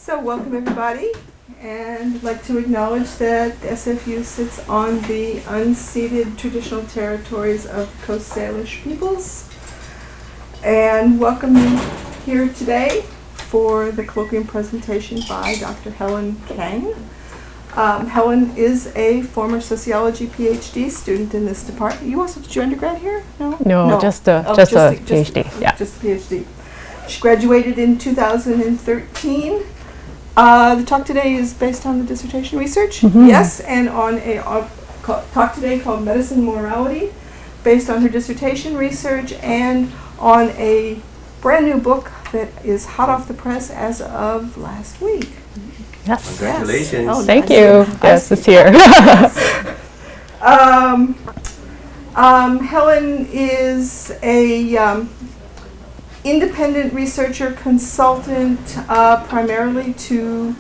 So welcome everybody, and I'd like to acknowledge that SFU sits on the unceded traditional territories of Coast Salish peoples, and welcome you here today for the colloquium presentation by Dr. Helen Kang. Helen is a former sociology PhD student in this department. You also did your undergrad here? No, just a PhD. Yeah, just a PhD. She graduated in 2013. The talk today is based on the dissertation research, yes, and on a talk today called Medicine Morality, based on her dissertation research and on a brand new book that is hot off the press as of last week. Yes. Congratulations. Yes. Oh, Thank nice. you. Yes, it's here. Helen is a independent researcher consultant primarily to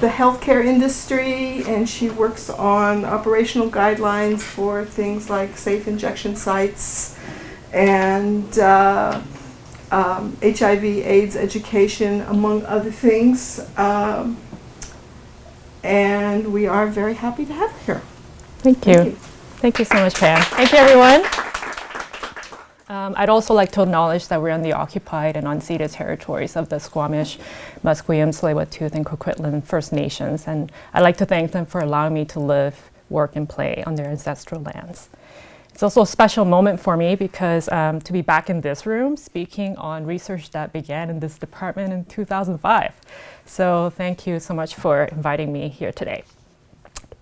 the healthcare industry, and she works on operational guidelines for things like safe injection sites and HIV/AIDS education, among other things. And we are very happy to have her here. Thank you. Thank you so much, Pam. Thank you, everyone. I'd also like to acknowledge that we're on the occupied and unceded territories of the Squamish, Musqueam, Tsleil-Waututh, and Coquitlam First Nations, and I'd like to thank them for allowing me to live, work, and play on their ancestral lands. It's also a special moment for me because to be back in this room speaking on research that began in this department in 2005. So thank you so much for inviting me here today.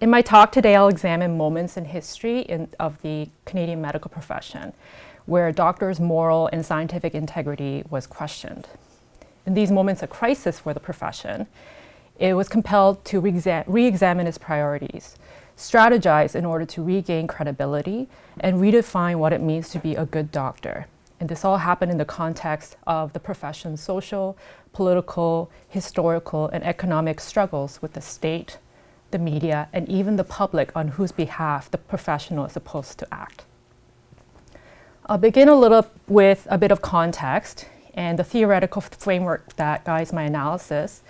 In my talk today, I'll examine moments in history of the Canadian medical profession where doctors' moral and scientific integrity was questioned. In these moments of crisis for the profession, it was compelled to re-examine its priorities, strategize in order to regain credibility, and redefine what it means to be a good doctor. And this all happened in the context of the profession's social, political, historical, and economic struggles with the state, the media, and even the public on whose behalf the professional is supposed to act. I'll begin with a bit of context and the theoretical framework that guides my analysis,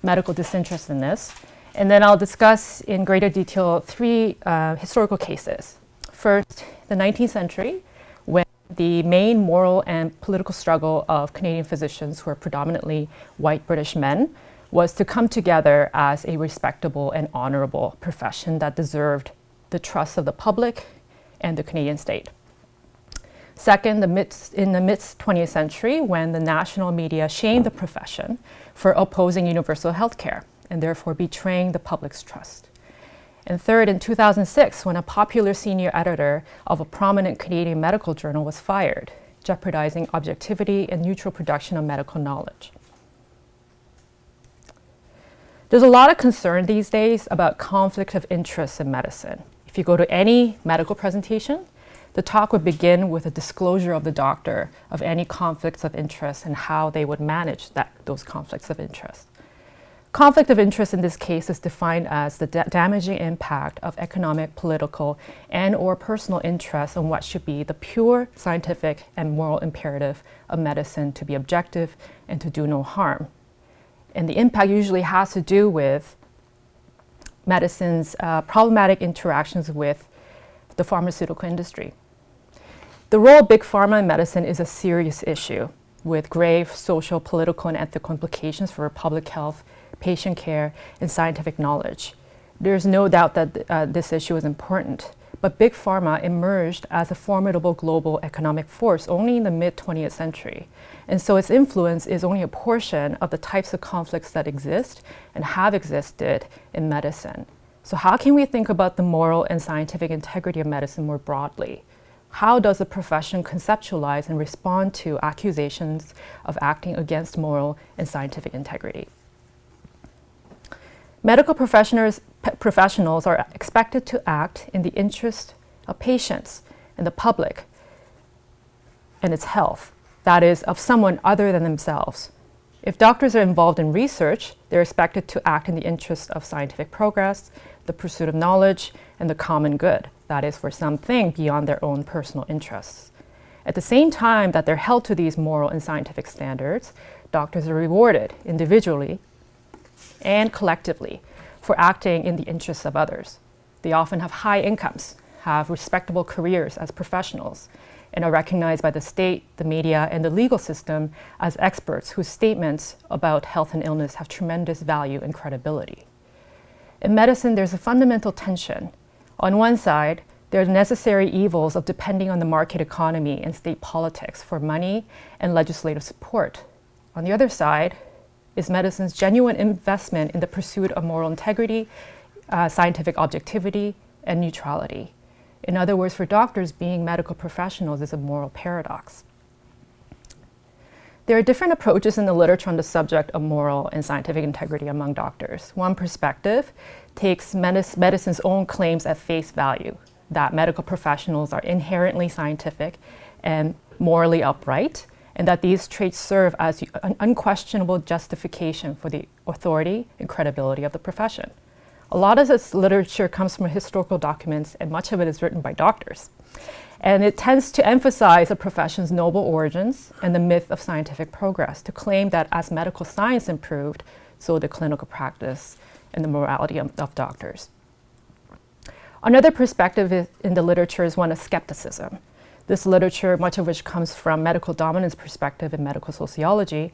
medical disinterestedness, and then I'll discuss in greater detail three historical cases. First, the 19th century, when the main moral and political struggle of Canadian physicians, who are predominantly white British men, was to come together as a respectable and honorable profession that deserved the trust of the public and the Canadian state. Second, in the mid-20th century, when the national media shamed the profession for opposing universal health care and therefore betraying the public's trust. And third, in 2006, when a popular senior editor of a prominent Canadian medical journal was fired, jeopardizing objectivity and neutral production of medical knowledge. There's a lot of concern these days about conflict of interest in medicine. If you go to any medical presentation, the talk would begin with a disclosure of the doctor of any conflicts of interest and how they would manage those conflicts of interest. Conflict of interest in this case is defined as the damaging impact of economic, political, and/or personal interest on what should be the pure scientific and moral imperative of medicine to be objective and to do no harm. And the impact usually has to do with medicine's problematic interactions with the pharmaceutical industry. The role of big pharma in medicine is a serious issue with grave social, political, and ethical implications for public health, patient care, and scientific knowledge. There's no doubt that this issue is important, but big pharma emerged as a formidable global economic force only in the mid-20th century. And so its influence is only a portion of the types of conflicts that exist and have existed in medicine. So how can we think about the moral and scientific integrity of medicine more broadly? How does the profession conceptualize and respond to accusations of acting against moral and scientific integrity? Medical professionals are expected to act in the interest of patients and the public and its health, that is, of someone other than themselves. If doctors are involved in research, they're expected to act in the interest of scientific progress, the pursuit of knowledge, and the common good, that is, for something beyond their own personal interests. At the same time that they're held to these moral and scientific standards, doctors are rewarded individually and collectively for acting in the interests of others. They often have high incomes, have respectable careers as professionals, and are recognized by the state, the media, and the legal system as experts whose statements about health and illness have tremendous value and credibility. In medicine, there's a fundamental tension. On one side, there are the necessary evils of depending on the market economy and state politics for money and legislative support. On the other side is medicine's genuine investment in the pursuit of moral integrity, scientific objectivity, and neutrality. In other words, for doctors, being medical professionals is a moral paradox. There are different approaches in the literature on the subject of moral and scientific integrity among doctors. One perspective takes medicine's own claims at face value, that medical professionals are inherently scientific and morally upright, and that these traits serve as an unquestionable justification for the authority and credibility of the profession. A lot of this literature comes from historical documents, and much of it is written by doctors. And it tends to emphasize a profession's noble origins and the myth of scientific progress, to claim that as medical science improved, so did clinical practice and the morality of doctors. Another perspective in the literature is one of skepticism. This literature, much of which comes from medical dominance perspective in medical sociology,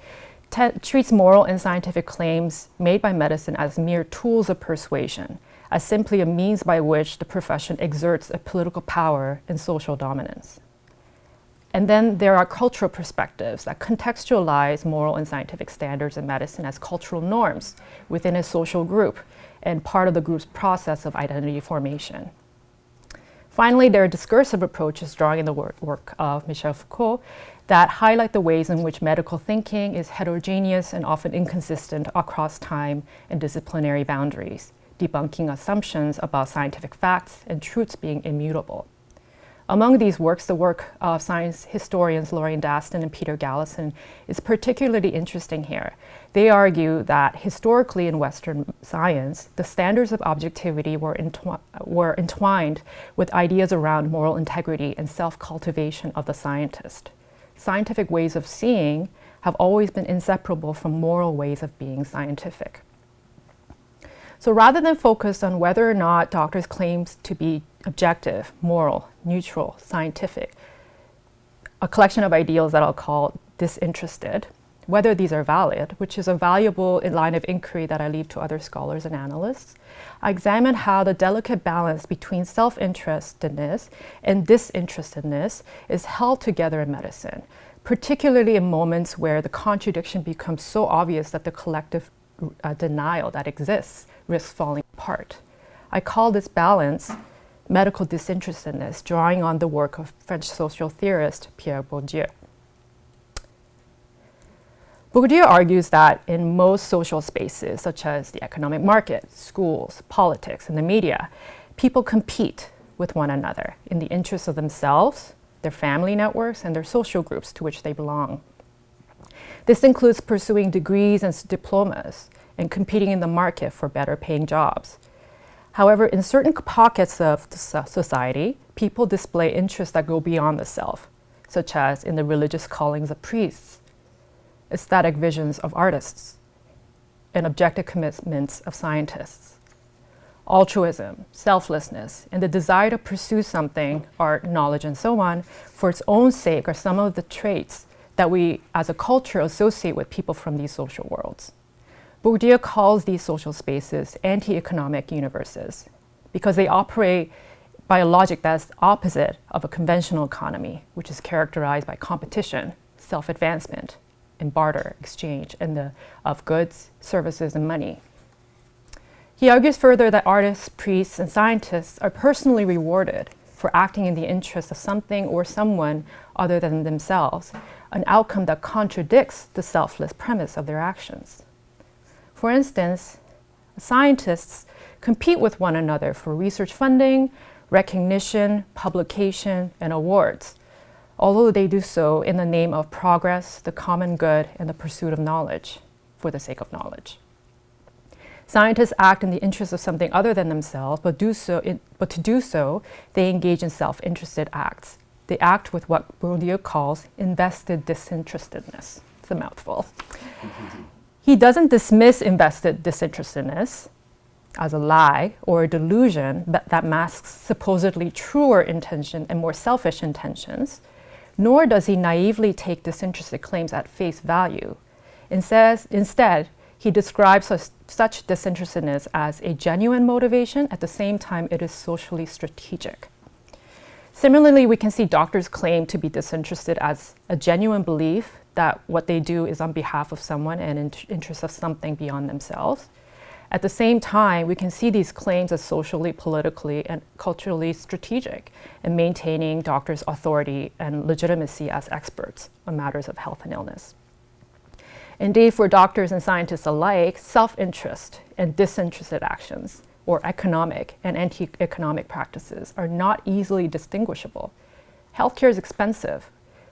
treats moral and scientific claims made by medicine as mere tools of persuasion, as simply a means by which the profession exerts a political power and social dominance. And then there are cultural perspectives that contextualize moral and scientific standards in medicine as cultural norms within a social group and part of the group's process of identity formation. Finally, there are discursive approaches drawing in the work of Michel Foucault that highlight the ways in which medical thinking is heterogeneous and often inconsistent across time and disciplinary boundaries, debunking assumptions about scientific facts and truths being immutable. Among these works, the work of science historians Lorraine Daston and Peter Gallison is particularly interesting here. They argue that historically in Western science, the standards of objectivity were entwined with ideas around moral integrity and self-cultivation of the scientist. Scientific ways of seeing have always been inseparable from moral ways of being scientific. So rather than focus on whether or not doctors' claims to be objective, moral, neutral, scientific, a collection of ideals that I'll call disinterested, whether these are valid, which is a valuable line of inquiry that I leave to other scholars and analysts, I examine how the delicate balance between self-interestedness and disinterestedness is held together in medicine, particularly in moments where the contradiction becomes so obvious that the collective denial that exists risks falling apart. I call this balance medical disinterestedness, drawing on the work of French social theorist Pierre Bourdieu. Bourdieu argues that in most social spaces, such as the economic market, schools, politics, and the media, people compete with one another in the interests of themselves, their family networks, and their social groups to which they belong. This includes pursuing degrees and diplomas and competing in the market for better paying jobs. However, in certain pockets of society, people display interests that go beyond the self, such as in the religious callings of priests, aesthetic visions of artists, and objective commitments of scientists. Altruism, selflessness, and the desire to pursue something, art, knowledge, and so on, for its own sake are some of the traits that we as a culture associate with people from these social worlds. Bourdieu calls these social spaces anti-economic universes because they operate by a logic that's opposite of a conventional economy, which is characterized by competition, self-advancement, and barter, exchange, of goods, services, and money. He argues further that artists, priests, and scientists are personally rewarded for acting in the interest of something or someone other than themselves, an outcome that contradicts the selfless premise of their actions. For instance, scientists compete with one another for research funding, recognition, publication, and awards, although they do so in the name of progress, the common good, and the pursuit of knowledge for the sake of knowledge. Scientists act in the interest of something other than themselves, but to do so, they engage in self-interested acts. They act with what Bourdieu calls invested disinterestedness. It's a mouthful. He doesn't dismiss invested disinterestedness as a lie or a delusion that masks supposedly truer intention and more selfish intentions, nor does he naively take disinterested claims at face value. Instead, he describes such disinterestedness as a genuine motivation. At the same time, it is socially strategic. Similarly, we can see doctors claim to be disinterested as a genuine belief that what they do is on behalf of someone and in interest of something beyond themselves. At the same time, we can see these claims as socially, politically, and culturally strategic in maintaining doctors' authority and legitimacy as experts on matters of health and illness. Indeed, for doctors and scientists alike, self-interest and disinterested actions, or economic and anti-economic practices, are not easily distinguishable. Healthcare is expensive.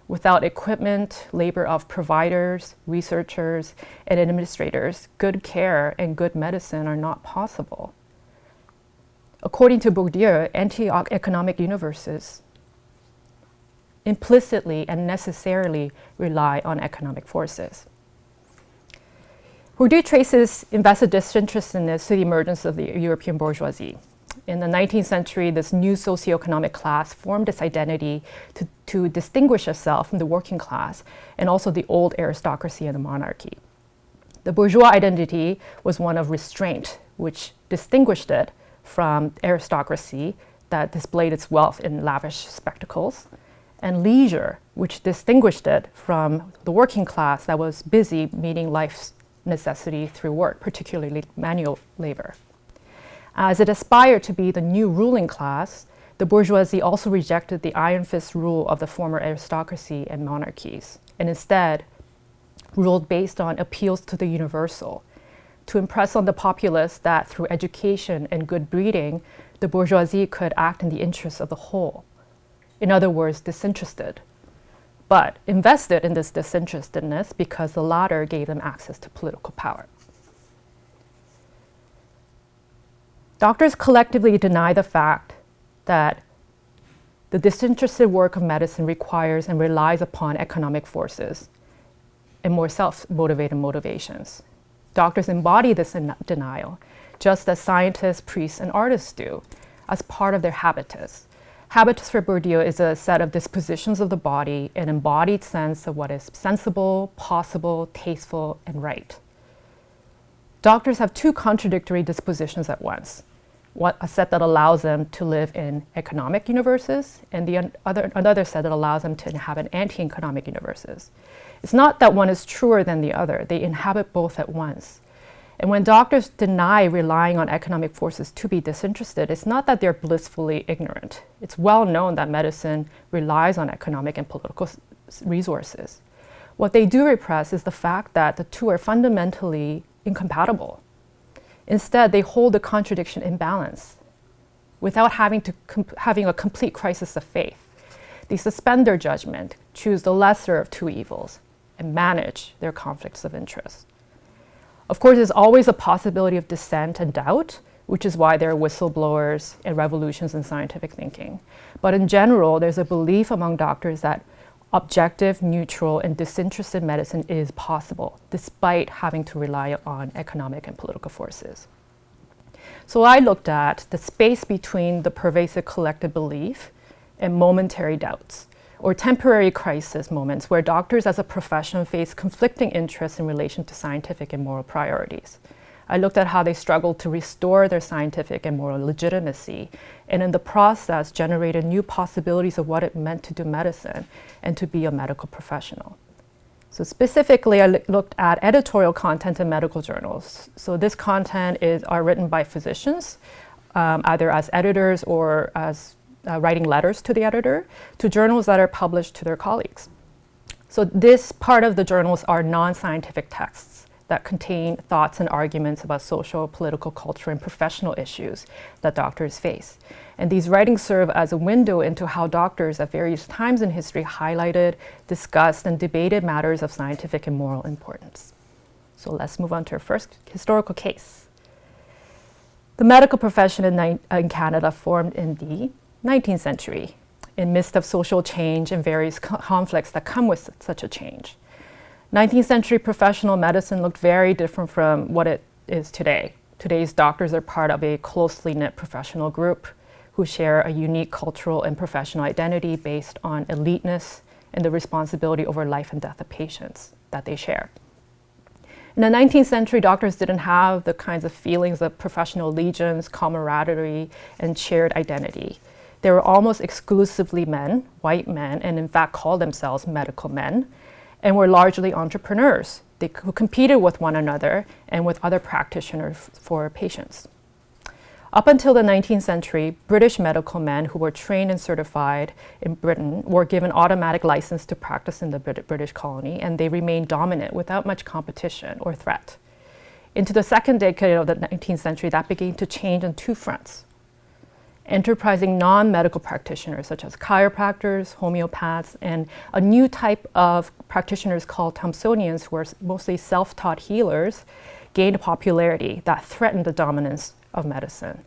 Without equipment, labor of providers, researchers, and administrators, good care and good medicine are not possible. According to Bourdieu, anti-economic universes implicitly and necessarily rely on economic forces. Bourdieu traces invested disinterestedness to the emergence of the European bourgeoisie. In the 19th century, this new socioeconomic class formed its identity to distinguish itself from the working class and also the old aristocracy and the monarchy. The bourgeois identity was one of restraint, which distinguished it from aristocracy that displayed its wealth in lavish spectacles, and leisure, which distinguished it from the working class that was busy meeting life's necessity through work, particularly manual labor. As it aspired to be the new ruling class, the bourgeoisie also rejected the iron fist rule of the former aristocracy and monarchies, and instead ruled based on appeals to the universal, to impress on the populace that through education and good breeding, the bourgeoisie could act in the interests of the whole. In other words, disinterested, but invested in this disinterestedness because the latter gave them access to political power. Doctors collectively deny the fact that the disinterested work of medicine requires and relies upon economic forces and more self-motivated motivations. Doctors embody this denial, just as scientists, priests, and artists do, as part of their habitus. Habitus for Bourdieu is a set of dispositions of the body, an embodied sense of what is sensible, possible, tasteful, and right. Doctors have two contradictory dispositions at once. A set that allows them to live in economic universes, and another set that allows them to inhabit anti-economic universes. It's not that one is truer than the other. They inhabit both at once. And when doctors deny relying on economic forces to be disinterested, it's not that they're blissfully ignorant. It's well known that medicine relies on economic and political resources. What they do repress is the fact that the two are fundamentally incompatible. Instead, they hold the contradiction in balance without having a complete crisis of faith. They suspend their judgment, choose the lesser of two evils, and manage their conflicts of interest. Of course, there's always a possibility of dissent and doubt, which is why there are whistleblowers and revolutions in scientific thinking. But in general, there's a belief among doctors that objective, neutral, and disinterested medicine is possible, despite having to rely on economic and political forces. So I looked at the space between the pervasive collective belief and momentary doubts, or temporary crisis moments where doctors as a profession face conflicting interests in relation to scientific and moral priorities. I looked at how they struggled to restore their scientific and moral legitimacy, and in the process generated new possibilities of what it meant to do medicine and to be a medical professional. So specifically, I looked at editorial content in medical journals. So this content are written by physicians, either as editors or as writing letters to the editor, to journals that are published to their colleagues. So this part of the journals are non-scientific texts that contain thoughts and arguments about social, political, culture, and professional issues that doctors face. And these writings serve as a window into how doctors at various times in history highlighted, discussed, and debated matters of scientific and moral importance. So let's move on to our first historical case. The medical profession in Canada formed in the 19th century, in midst of social change and various conflicts that come with such a change. 19th century professional medicine looked very different from what it is today. Today's doctors are part of a closely knit professional group who share a unique cultural and professional identity based on eliteness and the responsibility over life and death of patients that they share. In the 19th century, doctors didn't have the kinds of feelings of professional allegiance, camaraderie, and shared identity. They were almost exclusively men, white men, and in fact called themselves medical men, and were largely entrepreneurs. They competed with one another and with other practitioners for patients. Up until the 19th century, British medical men who were trained and certified in Britain were given automatic license to practice in the British colony, and they remained dominant without much competition or threat. Into the second decade of the 19th century, that began to change on two fronts. Enterprising non-medical practitioners such as chiropractors, homeopaths, and a new type of practitioners called Thompsonians, who were mostly self-taught healers, gained popularity that threatened the dominance of medicine.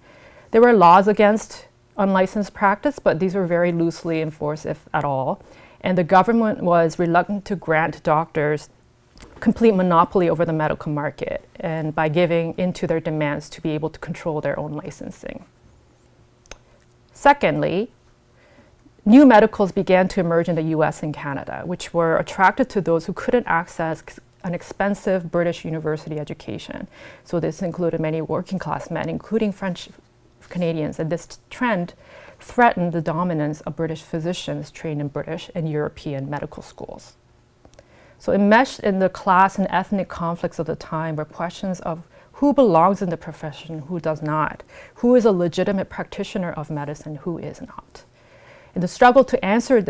There were laws against unlicensed practice, but these were very loosely enforced, if at all, and the government was reluctant to grant doctors complete monopoly over the medical market, and by giving into their demands to be able to control their own licensing. Secondly, new medicals began to emerge in the US and Canada, which were attracted to those who couldn't access an expensive British university education. So this included many working class men, including French Canadians, and this trend threatened the dominance of British physicians trained in British and European medical schools. So enmeshed in the class and ethnic conflicts of the time were questions of who belongs in the profession, who does not, who is a legitimate practitioner of medicine, who is not. And the struggle to answer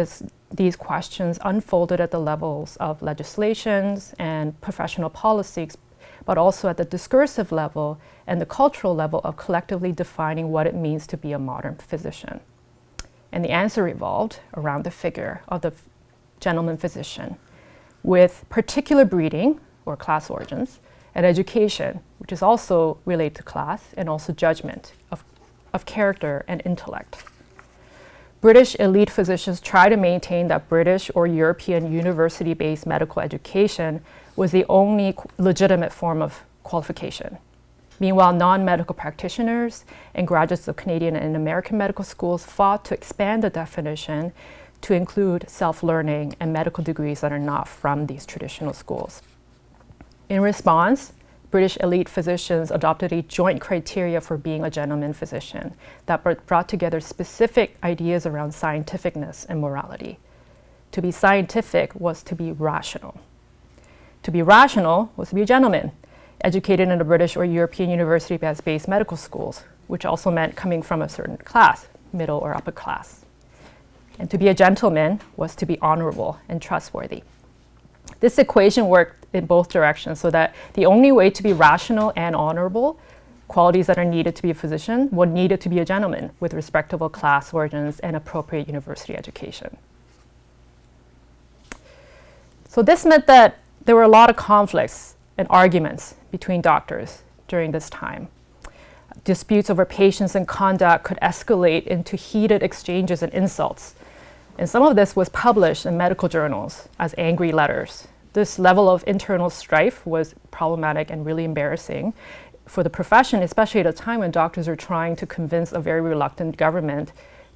these questions unfolded at the levels of legislations and professional policies, but also at the discursive level and the cultural level of collectively defining what it means to be a modern physician. And the answer revolved around the figure of the gentleman physician, with particular breeding or class origins, and education, which is also related to class, and also judgment of character and intellect. British elite physicians try to maintain that British or European university-based medical education was the only legitimate form of qualification. Meanwhile, non-medical practitioners and graduates of Canadian and American medical schools fought to expand the definition to include self-learning and medical degrees that are not from these traditional schools. In response, British elite physicians adopted a joint criteria for being a gentleman physician that brought together specific ideas around scientificness and morality. To be scientific was to be rational. To be rational was to be a gentleman, educated in a British or European university-based medical schools, which also meant coming from a certain class, middle or upper class. And to be a gentleman was to be honorable and trustworthy. This equation worked in both directions, so that the only way to be rational and honorable, qualities that are needed to be a physician, one needed to be a gentleman with respectable class origins and appropriate university education. So this meant that there were a lot of conflicts and arguments between doctors during this time. Disputes over patients and conduct could escalate into heated exchanges and insults. And some of this was published in medical journals as angry letters. This level of internal strife was problematic and really embarrassing for the profession, especially at a time when doctors are trying to convince a very reluctant government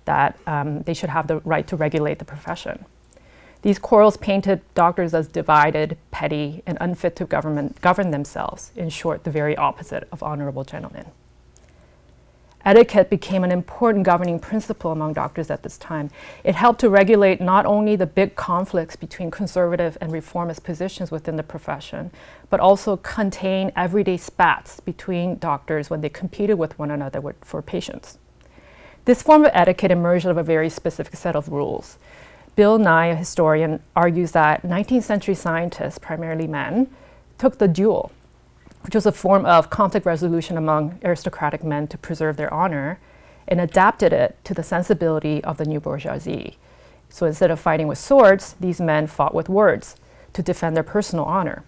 that they should have the right to regulate the profession. These quarrels painted doctors as divided, petty, and unfit to govern themselves. In short, the very opposite of honorable gentlemen. Etiquette became an important governing principle among doctors at this time. It helped to regulate not only the big conflicts between conservative and reformist positions within the profession, but also contain everyday spats between doctors when they competed with one another for patients. This form of etiquette emerged out of a very specific set of rules. Bill Nye, a historian, argues that 19th century scientists, primarily men, took the duel, which was a form of conflict resolution among aristocratic men to preserve their honor, and adapted it to the sensibility of the new bourgeoisie. So instead of fighting with swords, these men fought with words to defend their personal honor.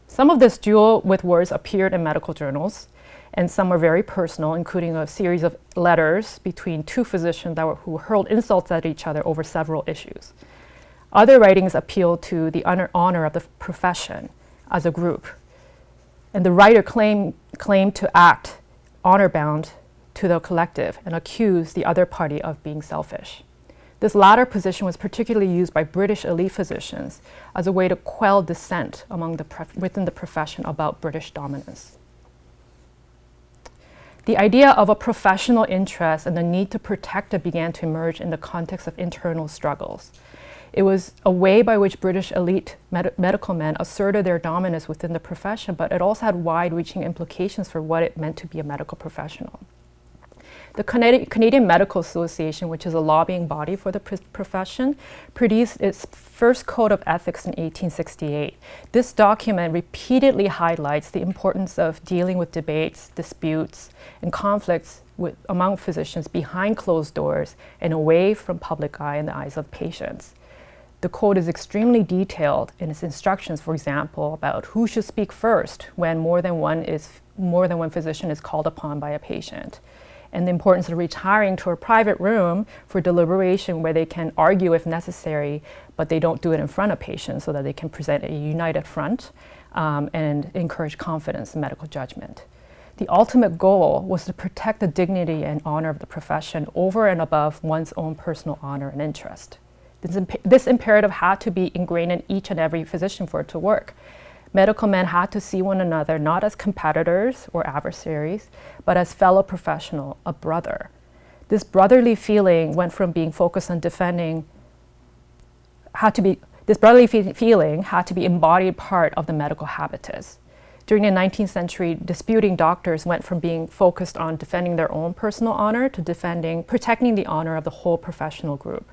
Some of this duel with words appeared in medical journals, and some were very personal, including a series of letters between two physicians who hurled insults at each other over several issues. Other writings appeal to the honor of the profession as a group. And the writer claimed to act honor-bound to the collective and accused the other party of being selfish. This latter position was particularly used by British elite physicians as a way to quell dissent within the profession about British dominance. The idea of a professional interest and the need to protect it began to emerge in the context of internal struggles. It was a way by which British elite medical men asserted their dominance within the profession, but it also had wide-reaching implications for what it meant to be a medical professional. The Canadian Medical Association, which is a lobbying body for the profession, produced its first code of ethics in 1868. This document repeatedly highlights the importance of dealing with debates, disputes, and conflicts among physicians behind closed doors and away from public eye and the eyes of patients. The code is extremely detailed in its instructions, for example, about who should speak first when more than one physician is called upon by a patient, and the importance of retiring to a private room for deliberation where they can argue if necessary, but they don't do it in front of patients so that they can present a united front and encourage confidence in medical judgment. The ultimate goal was to protect the dignity and honor of the profession over and above one's own personal honor and interest. This imperative had to be ingrained in each and every physician for it to work. Medical men had to see one another not as competitors or adversaries, but as fellow professional, a brother. This brotherly feeling went from being focused on defending, this brotherly feeling had to be embodied part of the medical habitus. During the 19th century, disputing doctors went from being focused on defending their own personal honor to protecting the honor of the whole professional group,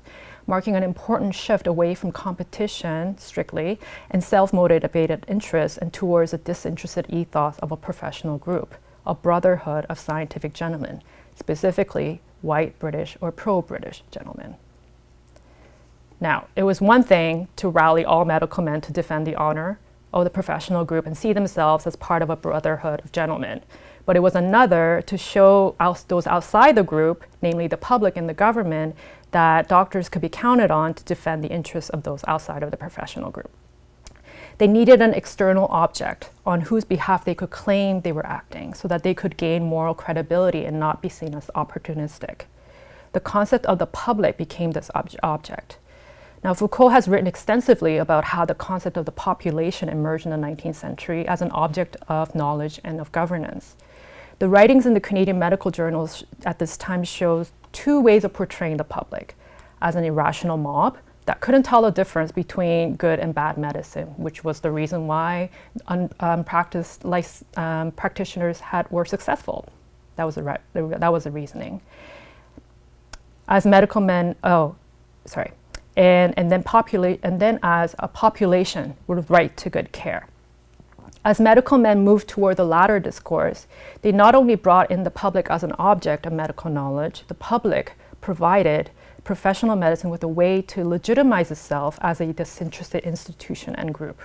marking an important shift away from competition, strictly, and self-motivated interests and towards a disinterested ethos of a professional group, a brotherhood of scientific gentlemen, specifically white British or pro-British gentlemen. Now, it was one thing to rally all medical men to defend the honor of the professional group and see themselves as part of a brotherhood of gentlemen. But it was another to show those outside the group, namely the public and the government, that doctors could be counted on to defend the interests of those outside of the professional group. They needed an external object on whose behalf they could claim they were acting so that they could gain moral credibility and not be seen as opportunistic. The concept of the public became this object. Now, Foucault has written extensively about how the concept of the population emerged in the 19th century as an object of knowledge and of governance. The writings in the Canadian medical journals at this time shows two ways of portraying the public: as an irrational mob that couldn't tell the difference between good and bad medicine, which was the reason why practitioners were successful. That was the reasoning. As medical men, and then as a population with right to good care. As medical men moved toward the latter discourse, they not only brought in the public as an object of medical knowledge, the public provided professional medicine with a way to legitimize itself as a disinterested institution and group.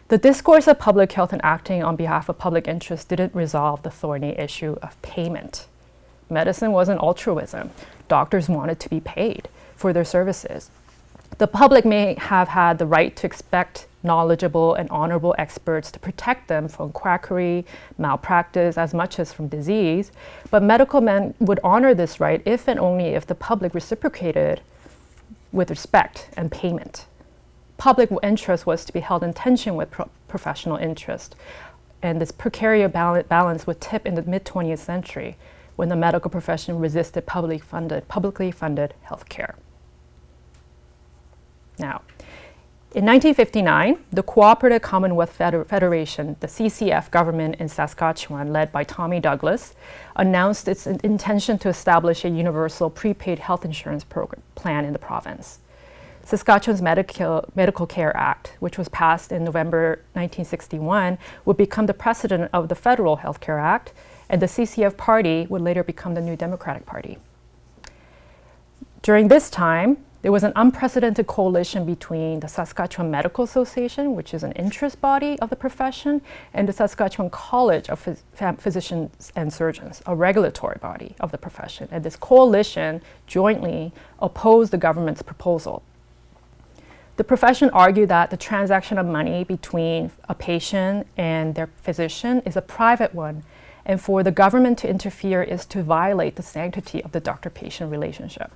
The discourse of public health and acting on behalf of public interest didn't resolve the thorny issue of payment. Medicine wasn't altruism. Doctors wanted to be paid for their services. The public may have had the right to expect knowledgeable and honorable experts to protect them from quackery, malpractice, as much as from disease, but medical men would honor this right if and only if the public reciprocated with respect and payment. Public interest was to be held in tension with professional interest, and this precarious balance would tip in the mid-20th century when the medical profession resisted publicly funded health care. Now, in 1959, the Cooperative Commonwealth Federation, the CCF government in Saskatchewan, led by Tommy Douglas, announced its intention to establish a universal prepaid health insurance plan in the province. Saskatchewan's Medical Care Act, which was passed in November 1961, would become the precedent of the Federal Health Care Act, and the CCF party would later become the New Democratic Party. During this time, There was an unprecedented coalition between the Saskatchewan Medical Association, which is an interest body of the profession, and the Saskatchewan College of Physicians and Surgeons, a regulatory body of the profession. And this coalition jointly opposed the government's proposal. The profession argued that the transaction of money between a patient and their physician is a private one, and for the government to interfere is to violate the sanctity of the doctor-patient relationship.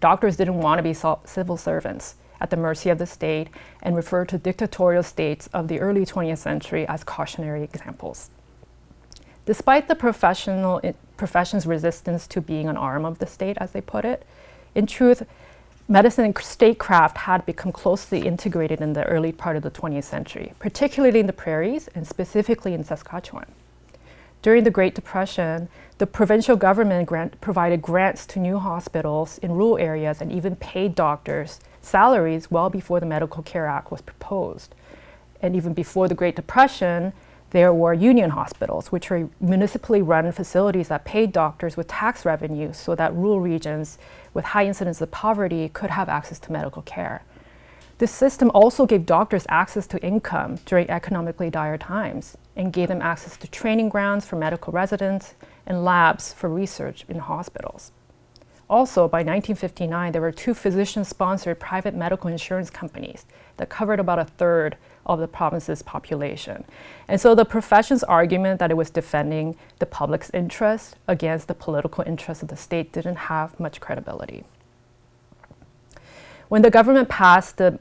Doctors didn't want to be civil servants at the mercy of the state and referred to dictatorial states of the early 20th century as cautionary examples. Despite the profession's resistance to being an arm of the state, as they put it, in truth, medicine and statecraft had become closely integrated in the early part of the 20th century, particularly in the prairies and specifically in Saskatchewan. During the Great Depression, the provincial government provided grants to new hospitals in rural areas and even paid doctors salaries well before the Medical Care Act was proposed. And even before the Great Depression, there were union hospitals, which were municipally run facilities that paid doctors with tax revenue so that rural regions with high incidence of poverty could have access to medical care. This system also gave doctors access to income during economically dire times and gave them access to training grounds for medical residents and labs for research in hospitals. Also, by 1959, there were 2 physician-sponsored private medical insurance companies that covered about a third of the province's population. And so the profession's argument that it was defending the public's interest against the political interests of the state didn't have much credibility. When the government passed the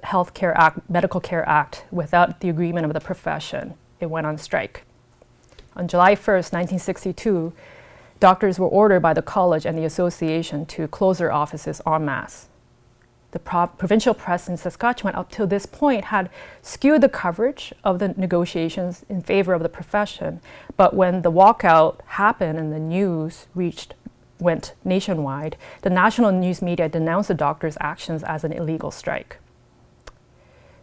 Medical Care Act without the agreement of the profession, it went on strike. On July 1st, 1962, doctors were ordered by the college and the association to close their offices en masse. The provincial press in Saskatchewan up till this point had skewed the coverage of the negotiations in favor of the profession, but when the walkout happened and the news went nationwide, the national news media denounced the doctors' actions as an illegal strike.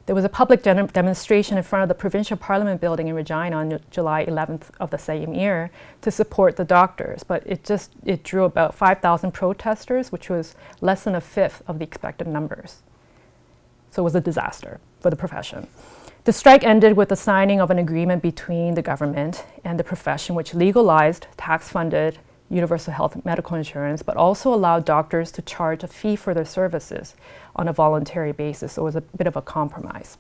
There was a public demonstration in front of the provincial parliament building in Regina on July 11th of the same year to support the doctors, but it drew about 5,000 protesters, which was less than a fifth of the expected numbers. So it was a disaster for the profession. The strike ended with the signing of an agreement between the government and the profession, which legalized tax-funded universal health medical insurance, but also allowed doctors to charge a fee for their services on a voluntary basis. So it was a bit of a compromise.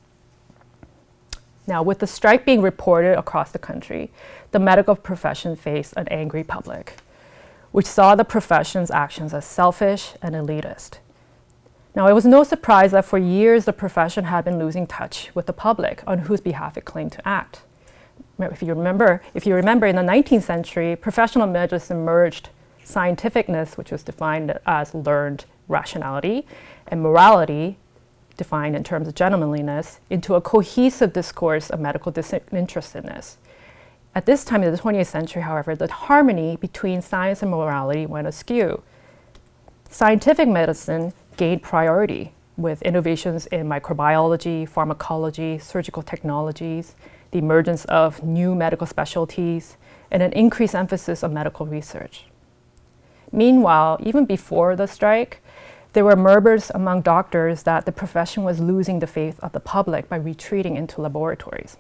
Now, with the strike being reported across the country, the medical profession faced an angry public, which saw the profession's actions as selfish and elitist. Now, it was no surprise that for years the profession had been losing touch with the public on whose behalf it claimed to act. If you remember, in the 19th century, professional medicine merged scientificness, which was defined as learned rationality, and morality, defined in terms of gentlemanliness, into a cohesive discourse of medical disinterestedness. At this time in the 20th century, however, the harmony between science and morality went askew. Scientific medicine gained priority with innovations in microbiology, pharmacology, surgical technologies, the emergence of new medical specialties, and an increased emphasis on medical research. Meanwhile, even before the strike, there were murmurs among doctors that the profession was losing the faith of the public by retreating into laboratories.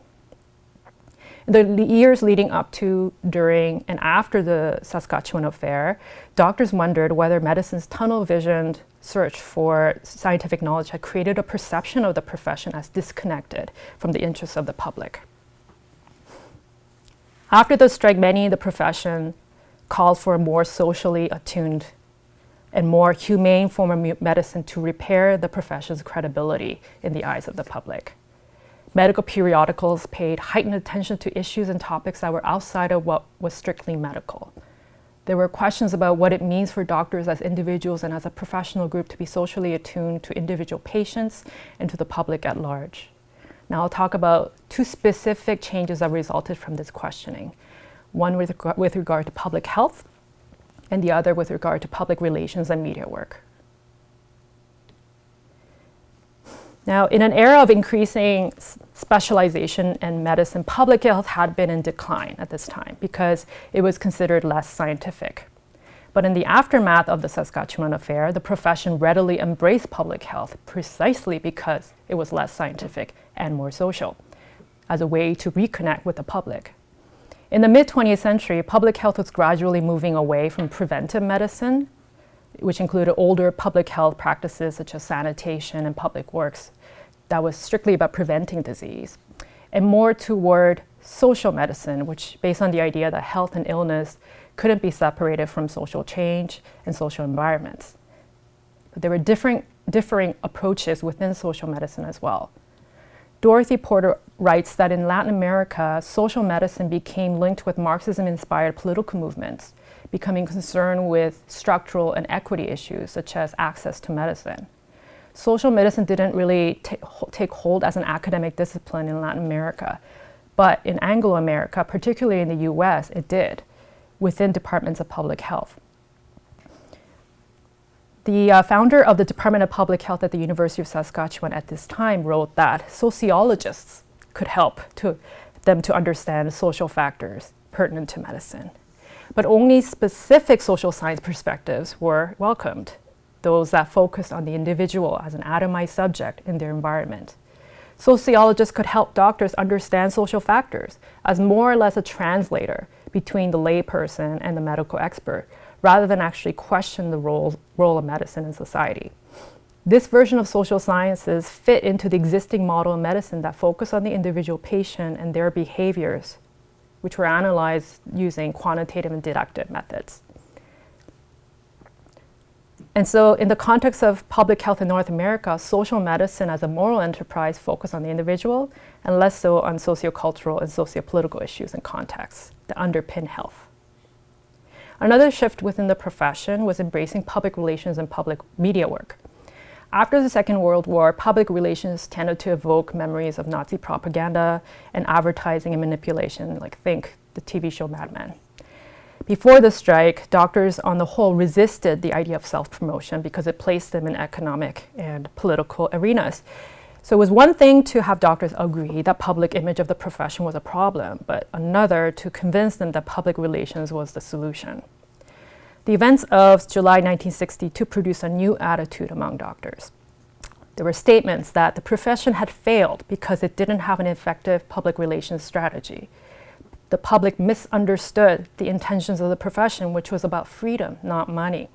In the years leading up to, during, and after the Saskatchewan affair, doctors wondered whether medicine's tunnel-visioned search for scientific knowledge had created a perception of the profession as disconnected from the interests of the public. After the strike, many in the profession called for a more socially attuned and more humane form of medicine to repair the profession's credibility in the eyes of the public. Medical periodicals paid heightened attention to issues and topics that were outside of what was strictly medical. There were questions about what it means for doctors as individuals and as a professional group to be socially attuned to individual patients and to the public at large. Now I'll talk about 2 specific changes that resulted from this questioning. One with regard to public health, and the other with regard to public relations and media work. Now, in an era of increasing specialization in medicine, public health had been in decline at this time because it was considered less scientific. But in the aftermath of the Saskatchewan affair, the profession readily embraced public health precisely because it was less scientific and more social, as a way to reconnect with the public. In the mid-20th century, public health was gradually moving away from preventive medicine, which included older public health practices such as sanitation and public works that was strictly about preventing disease, and more toward social medicine, which based on the idea that health and illness couldn't be separated from social change and social environments. But there were differing approaches within social medicine as well. Dorothy Porter writes that in Latin America, social medicine became linked with Marxism-inspired political movements, becoming concerned with structural and equity issues such as access to medicine. Social medicine didn't really take hold as an academic discipline in Latin America, but in Anglo-America, particularly in the US, it did, within departments of public health. The founder of the Department of Public Health at the University of Saskatchewan at this time wrote that sociologists could help them to understand social factors pertinent to medicine. But only specific social science perspectives were welcomed, those that focused on the individual as an atomized subject in their environment. Sociologists could help doctors understand social factors as more or less a translator between the layperson and the medical expert, rather than actually question the role of medicine in society. This version of social sciences fit into the existing model of medicine that focused on the individual patient and their behaviors, which were analyzed using quantitative and deductive methods. And so in the context of public health in North America, social medicine as a moral enterprise focused on the individual and less so on sociocultural and sociopolitical issues and contexts that underpin health. Another shift within the profession was embracing public relations and public media work. After the Second World War, public relations tended to evoke memories of Nazi propaganda and advertising and manipulation, like think the TV show Mad Men. Before the strike, doctors on the whole resisted the idea of self-promotion because it placed them in economic and political arenas. So it was one thing to have doctors agree that public image of the profession was a problem, but another to convince them that public relations was the solution. The events of July 1962 produced a new attitude among doctors. There were statements that the profession had failed because it didn't have an effective public relations strategy. The public misunderstood the intentions of the profession, which was about freedom, not money.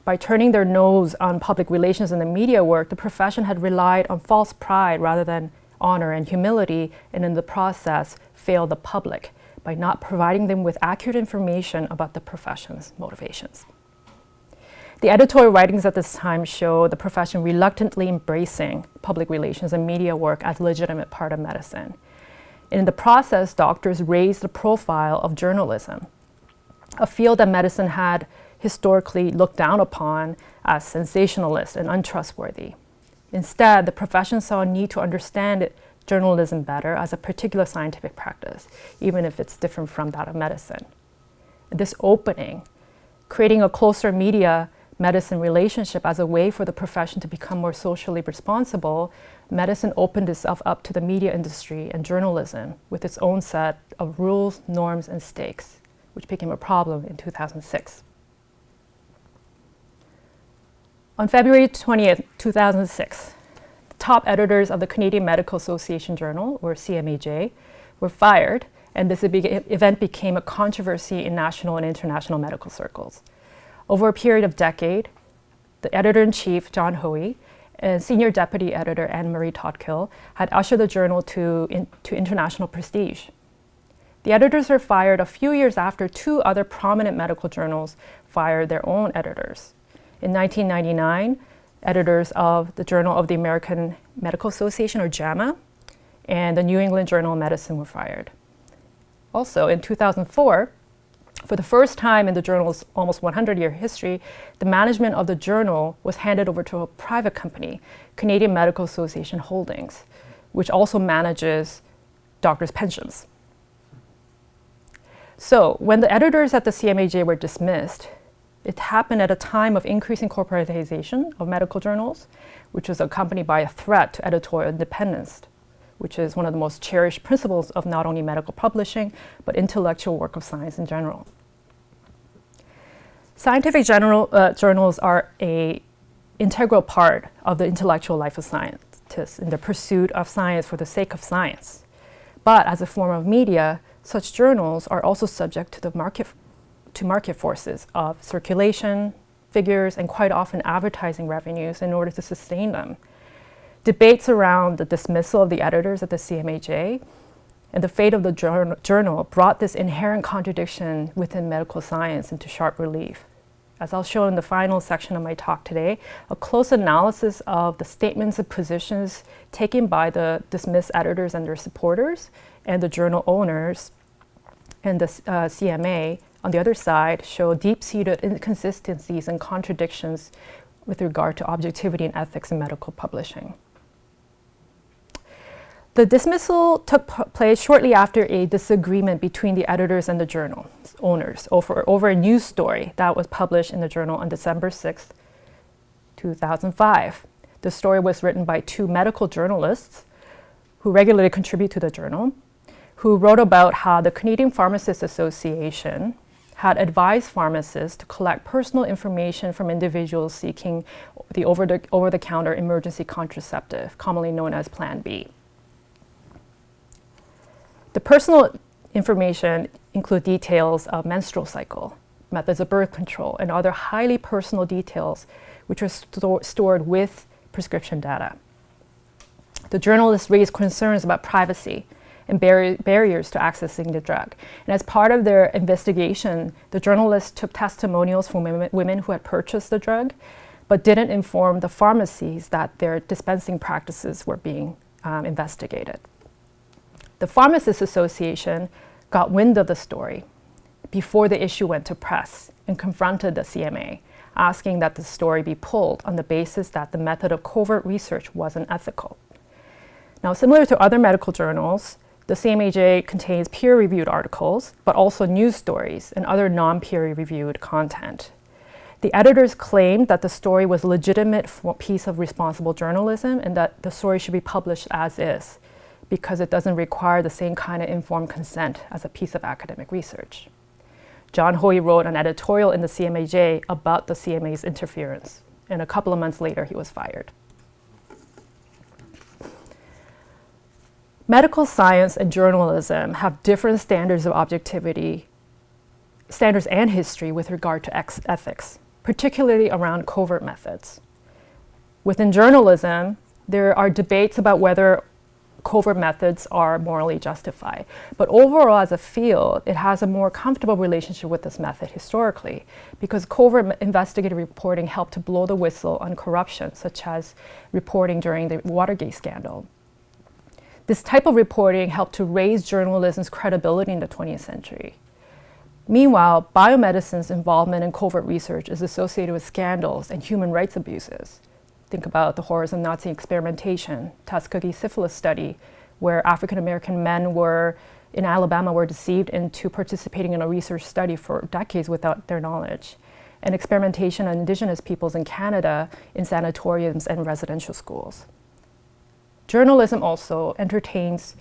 By turning their nose on public relations and the media work, the profession had relied on false pride rather than honor and humility, and in the process failed the public by not providing them with accurate information about the profession's motivations. The editorial writings at this time show the profession reluctantly embracing public relations and media work as a legitimate part of medicine. In the process, doctors raised the profile of journalism, a field that medicine had historically looked down upon as sensationalist and untrustworthy. Instead, the profession saw a need to understand journalism better as a particular scientific practice, even if it's different from that of medicine. This opening, creating a closer media-medicine relationship as a way for the profession to become more socially responsible, medicine opened itself up to the media industry and journalism with its own set of rules, norms, and stakes, which became a problem in 2006. On February 20th, 2006, the top editors of the Canadian Medical Association Journal, or CMAJ, were fired, and this event became a controversy in national and international medical circles. Over a period of a decade, the editor-in-chief, John Hoey, and senior deputy editor, Anne-Marie Totkill, had ushered the journal to international prestige. The editors were fired a few years after two other prominent medical journals fired their own editors. In 1999, editors of the Journal of the American Medical Association, or JAMA, and the New England Journal of Medicine were fired. Also, in 2004, for the first time in the journal's almost 100-year history, the management of the journal was handed over to a private company, Canadian Medical Association Holdings, which also manages doctors' pensions. So when the editors at the CMAJ were dismissed, it happened at a time of increasing corporatization of medical journals, which was accompanied by a threat to editorial independence, which is one of the most cherished principles of not only medical publishing, but intellectual work of science in general. Scientific journals are an integral part of the intellectual life of scientists in the pursuit of science for the sake of science. But as a form of media, such journals are also subject to the market forces of circulation, figures, and quite often advertising revenues in order to sustain them. Debates around the dismissal of the editors at the CMAJ and the fate of the journal brought this inherent contradiction within medical science into sharp relief. As I'll show in the final section of my talk today, a close analysis of the statements and positions taken by the dismissed editors and their supporters and the journal owners and the CMA on the other side show deep-seated inconsistencies and contradictions with regard to objectivity and ethics in medical publishing. The dismissal took place shortly after a disagreement between the editors and the journal owners over a news story that was published in the journal on December 6, 2005. The story was written by two medical journalists who regularly contribute to the journal, who wrote about how the Canadian Pharmacists Association had advised pharmacists to collect personal information from individuals seeking the over-the-counter emergency contraceptive, commonly known as Plan B. The personal information include details of menstrual cycle, methods of birth control, and other highly personal details which are stored with prescription data. The journalists raised concerns about privacy and barriers to accessing the drug. And as part of their investigation, the journalists took testimonials from women who had purchased the drug, but didn't inform the pharmacies that their dispensing practices were being investigated. The Pharmacists Association got wind of the story before the issue went to press and confronted the CMA, asking that the story be pulled on the basis that the method of covert research wasn't ethical. Now, similar to other medical journals, the CMAJ contains peer-reviewed articles, but also news stories and other non-peer-reviewed content. The editors claimed that the story was a legitimate piece of responsible journalism and that the story should be published as is, because it doesn't require the same kind of informed consent as a piece of academic research. John Hoey wrote an editorial in the CMAJ about the CMA's interference, and a couple of months later he was fired. Medical science and journalism have different standards of objectivity, standards and history with regard to ethics, particularly around covert methods. Within journalism, there are debates about whether covert methods are morally justified. But overall, as a field, it has a more comfortable relationship with this method historically, because covert investigative reporting helped to blow the whistle on corruption, such as reporting during the Watergate scandal. This type of reporting helped to raise journalism's credibility in the 20th century. Meanwhile, biomedicine's involvement in covert research is associated with scandals and human rights abuses. Think about the horrors of Nazi experimentation, Tuskegee syphilis study, where African-American men in Alabama were deceived into participating in a research study for decades without their knowledge, and experimentation on Indigenous peoples in Canada in sanatoriums and residential schools. Journalism also entertains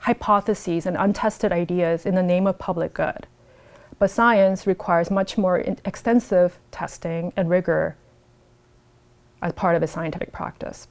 hypotheses and untested ideas in the name of public good, but science requires much more extensive testing and rigor as part of a scientific practice.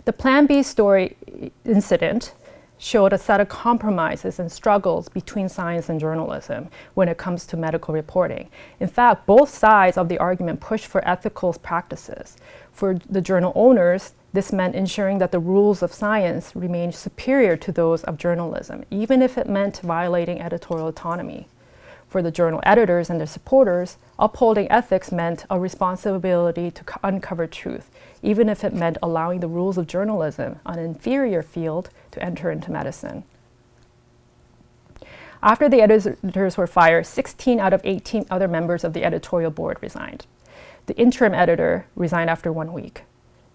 The Plan B story incident showed a set of compromises and struggles between science and journalism when it comes to medical reporting. In fact, both sides of the argument pushed for ethical practices. For the journal owners, this meant ensuring that the rules of science remained superior to those of journalism, even if it meant violating editorial autonomy. For the journal editors and their supporters, upholding ethics meant a responsibility to uncover truth, even if it meant allowing the rules of journalism, an inferior field, to enter into medicine. After the editors were fired, 16 out of 18 other members of the editorial board resigned. The interim editor resigned after 1 week.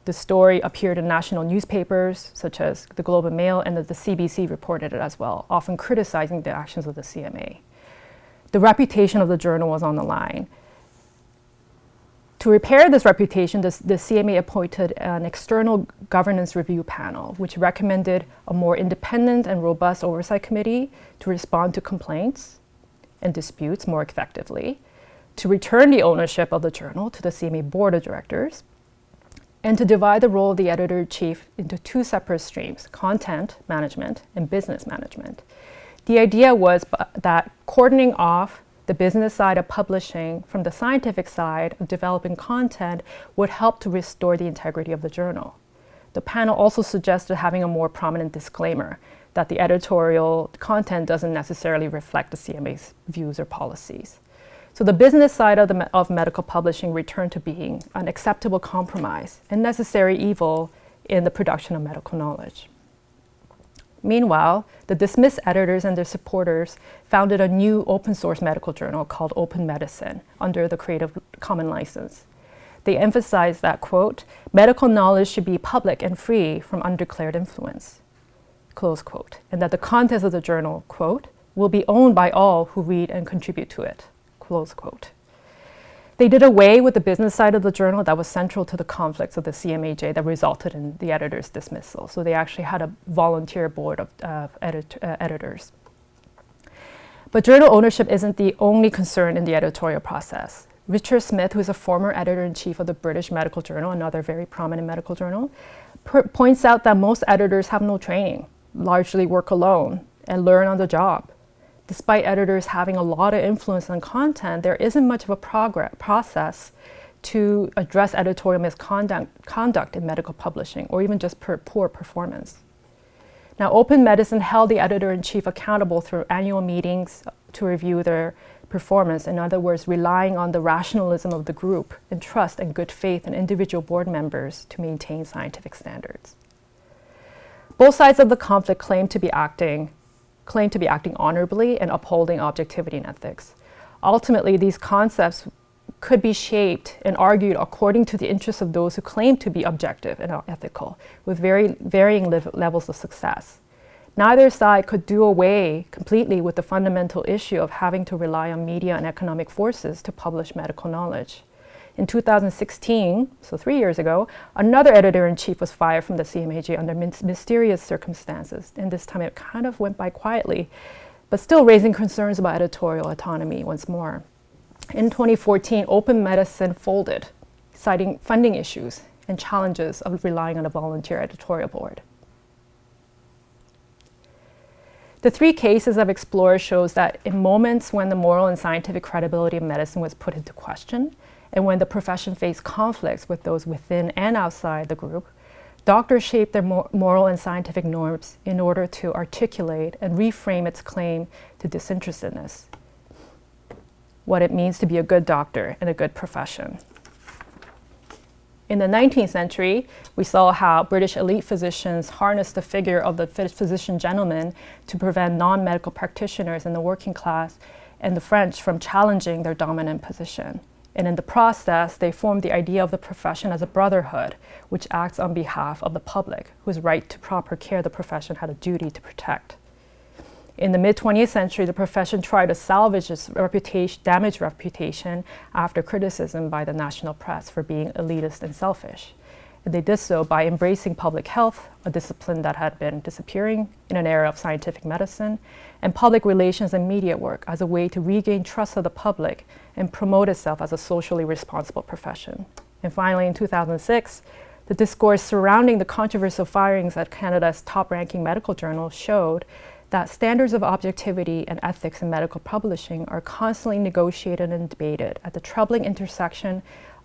The story appeared in national newspapers, such as the Globe and Mail, and the CBC reported it as well, often criticizing the actions of the CMA. The reputation of the journal was on the line. To repair this reputation, the CMA appointed an external governance review panel, which recommended a more independent and robust oversight committee to respond to complaints and disputes more effectively, to return the ownership of the journal to the CMA Board of Directors, and to divide the role of the editor-in-chief into two separate streams, content management and business management. The idea was that cordoning off the business side of publishing from the scientific side of developing content would help to restore the integrity of the journal. The panel also suggested having a more prominent disclaimer that the editorial content doesn't necessarily reflect the CMA's views or policies. So the business side of medical publishing returned to being an acceptable compromise and necessary evil in the production of medical knowledge. Meanwhile, the dismissed editors and their supporters founded a new open source medical journal called Open Medicine under the Creative Commons license. They emphasized that, quote, medical knowledge should be public and free from undeclared influence, close quote, and that the contents of the journal, quote, will be owned by all who read and contribute to it, close quote. They did away with the business side of the journal that was central to the conflicts of the CMAJ that resulted in the editor's dismissal. So they actually had a volunteer board of editors. But journal ownership isn't the only concern in the editorial process. Richard Smith, who is a former editor-in-chief of the British Medical Journal, another very prominent medical journal, points out that most editors have no training, largely work alone, and learn on the job. Despite editors having a lot of influence on content, there isn't much of a process to address editorial misconduct in medical publishing, or even just poor performance. Now, Open Medicine held the editor-in-chief accountable through annual meetings to review their performance. In other words, relying on the rationalism of the group and trust and good faith in individual board members to maintain scientific standards. Both sides of the conflict claim to be acting honorably and upholding objectivity and ethics. Ultimately, these concepts could be shaped and argued according to the interests of those who claim to be objective and ethical, with varying levels of success. Neither side could do away completely with the fundamental issue of having to rely on media and economic forces to publish medical knowledge. In 2016, so 3 years ago, another editor-in-chief was fired from the CMAJ under mysterious circumstances, and this time it kind of went by quietly, but still raising concerns about editorial autonomy once more. In 2014, Open Medicine folded, citing funding issues and challenges of relying on a volunteer editorial board. The three cases I've explored shows that in moments when the moral and scientific credibility of medicine was put into question, and when the profession faced conflicts with those within and outside the group, doctors shaped their moral and scientific norms in order to articulate and reframe its claim to disinterestedness, what it means to be a good doctor in a good profession. In the 19th century, we saw how British elite physicians harnessed the figure of the physician gentleman to prevent non-medical practitioners in the working class and the French from challenging their dominant position. And in the process, they formed the idea of the profession as a brotherhood, which acts on behalf of the public, whose right to proper care the profession had a duty to protect. In the mid-20th century, the profession tried to salvage its damaged reputation after criticism by the national press for being elitist and selfish. And they did so by embracing public health, a discipline that had been disappearing in an era of scientific medicine, and public relations and media work as a way to regain trust of the public and promote itself as a socially responsible profession. And finally, in 2006, the discourse surrounding the controversial firings at Canada's top-ranking medical journal showed that standards of objectivity and ethics in medical publishing are constantly negotiated and debated at the troubling intersection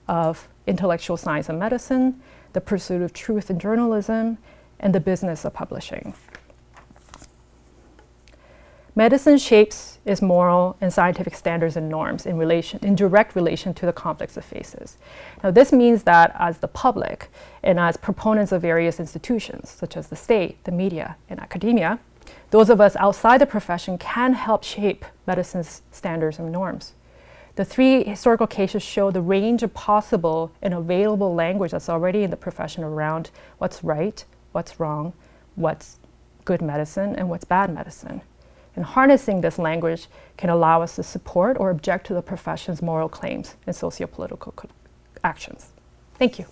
of intellectual science and medicine, the pursuit of truth in journalism, and the business of publishing. Medicine shapes its moral and scientific standards and norms in direct relation to the conflicts it faces. Now, this means that as the public and as proponents of various institutions, such as the state, the media, and academia, those of us outside the profession can help shape medicine's standards and norms. The three historical cases show the range of possible and available language that's already in the profession around what's right, what's wrong, what's good medicine, and what's bad medicine. And harnessing this language can allow us to support or object to the profession's moral claims and socio-political actions. Thank you.